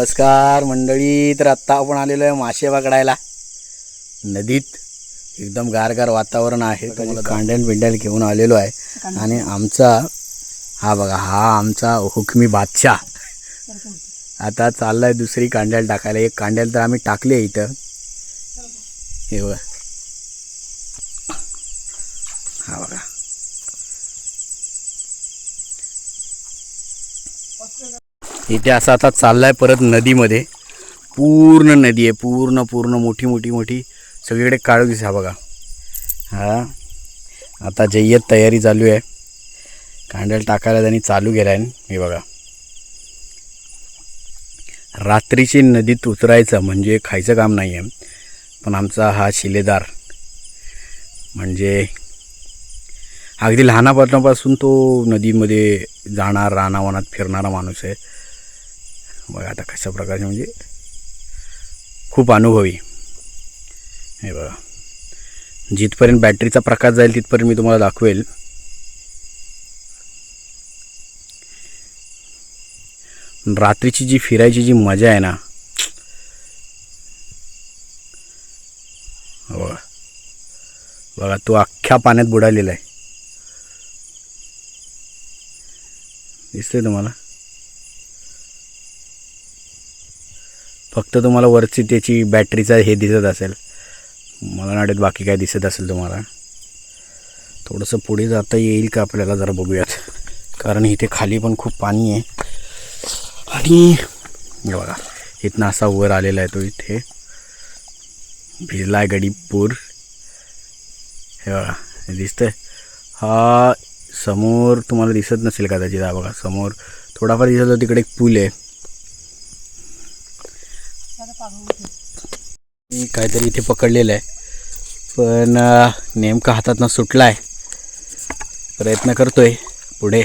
नमस्कार मंडळी. तर आत्ता आपण आलेलो आहे मासे पकडायला नदीत. एकदम गारगार वातावरण आहे. तुम्हाला कांड्यान बिंड्याला घेऊन आलेलो आहे आणि आमचा हा बघा, हा आमचा हुकमी बादशाह आता चाललाय दुसरी कांड्याला टाकायला. एक कांड्याला तर आम्ही टाकले इथं, हे बघा, हा बघा. इथे असं आता चाललाय परत नदीमध्ये. पूर्ण नदी आहे, पूर्ण पूर्ण मोठी मोठी मोठी सगळीकडे काळू दिसा बघा. हा आता जय्यत तयारी चालू आहे, कांड्याला टाकायला त्यांनी चालू केला आहे. हे बघा, रात्रीची नदीत उतरायचं म्हणजे खायचं काम नाही आहे. पण आमचा हा शिलेदार म्हणजे अगदी लहानापणापासून तो नदीमध्ये जाणार, रानावनात फिरणारा माणूस आहे. बघा आता कशा प्रकारचे, म्हणजे खूप अनुभवी. हे बघा, जिथपर्यंत बॅटरीचा प्रकाश जाईल तिथपर्यंत मी तुम्हाला दाखवेल. रात्रीची जी फिरायची जी मजा आहे ना, बघा बघा, तो अख्ख्या पाण्यात बुडालेला आहे. दिसतंय तुम्हाला? फक्त तुम्हाला वरची त्याची बॅटरीचा हे दिसत असेल, मला नाही वाटत बाकी काय दिसत असेल तुम्हाला. थोडंसं पुढे जाता येईल का आपल्याला, जरा बघूयात, कारण इथे खाली पण खूप पाणी आहे. आणि हे बघा, इथनं असा वर आलेला आहे तो, इथे भिजला आहे गडी पूर. हे बघा, हे दिसतंय. हा समोर तुम्हाला दिसत नसेल कदाचित, हा बघा समोर थोडाफार दिसत, तिकडे एक पूल आहे. काहीतरी इथे पकडलेलं आहे, पण नेमका हातातनं सुटला आहे. प्रयत्न करतोय पुढे,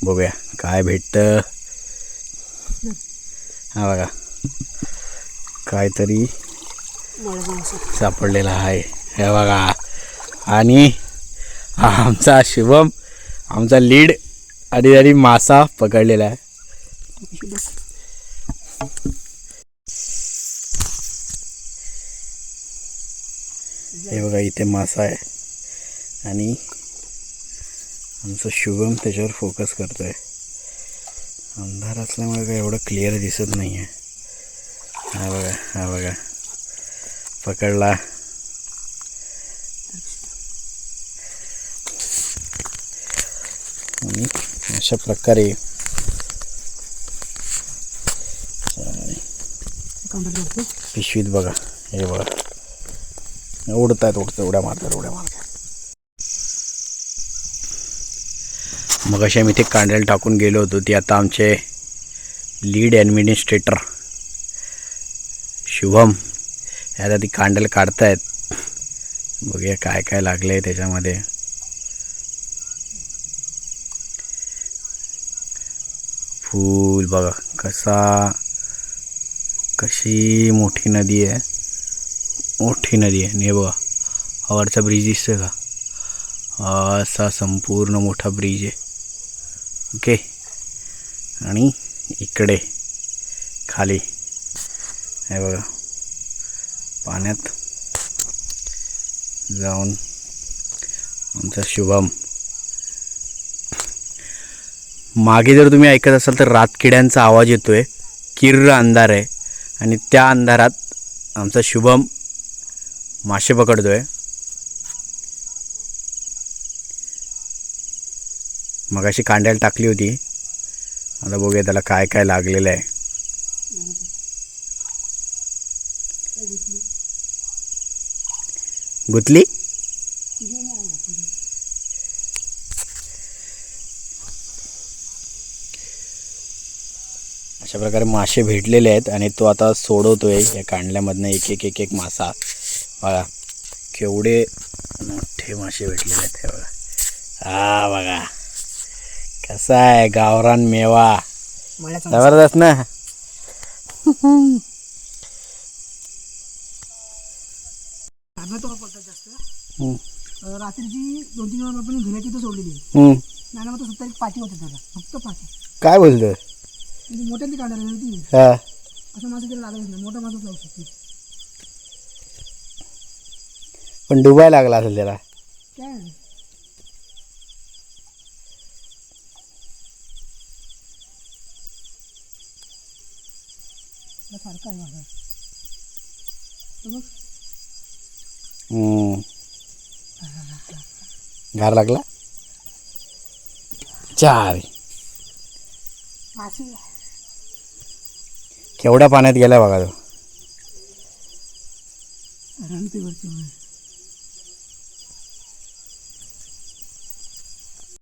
बघूया काय भेटतं. हा बघा, काहीतरी सापडलेला आहे, हे बघा. आणि हा आमचा शुभम, आमचा लीड आणि मासा पकडलेला आहे. हे बघा, इथे मासा आहे आणि आमचा शुभम त्याच्यावर फोकस करतोय. अंधार असल्यामुळे काय एवढं क्लिअर दिसत नाही आहे. हा बघा, हा बघा, पकडला. आणि अशा प्रकारे पिशवीत बघा, हे बघा, उडतात उड्या मारतात. मग अशा मी ते कांड्याला टाकून गेलो होतो, ती आता आमचे लीड ॲडमिनिस्ट्रेटर शुभम हे आता ती कांड्याला काढतायत. बघूया काय काय लागलं आहे त्याच्यामध्ये. फूल बघा, कशी मोठी नदी आहे, मोठी नदी आहे. हे बघा, वरचा ब्रिज दिसतोय का, असा संपूर्ण मोठा ब्रिज आहे. ओके, आणि इकडे खाली हे बघा, पाण्यात जाऊन आमचा शुभम. मागे जर तुम्ही ऐकत असाल तर रातकिड्यांचा आवाज येतोय. किर्र अंधार आहे आणि त्या अंधारात आमचा शुभम मासे पकडतोय. मगाशी कांड्याला टाकली होती, आता बघूया त्याला काय काय लागलेलं आहे. गुतली. अशा प्रकारे मासे भेटलेले आहेत आणि तो आता सोडवतोय या कांडल्यामधनं एक एक मासा. बघा केवढे मोठे मासे भेटलेले आहेत, हे बघा. हा बघा कसा आहे गावरान मेवा, जबरदस्त ना. रात्रीची 2-3 वेळा आपण घरी तिथं सोडलेली नाही ना, सुद्धा एक पाठी होते त्याला, फक्त पाठी. काय बोलतोय? मोठ्यांनी काढायला होती. हा असं माझं त्याला लागत नाही, मोठा माझंच लावू शकतो. पण डुबायला लागला असेल त्याला. काय नाही. त्याला सारखं आहे माझा. तर बघ गार लागला. चाल मासे केवढ्या पाण्यात गेला बघा तो. रंगते वरती.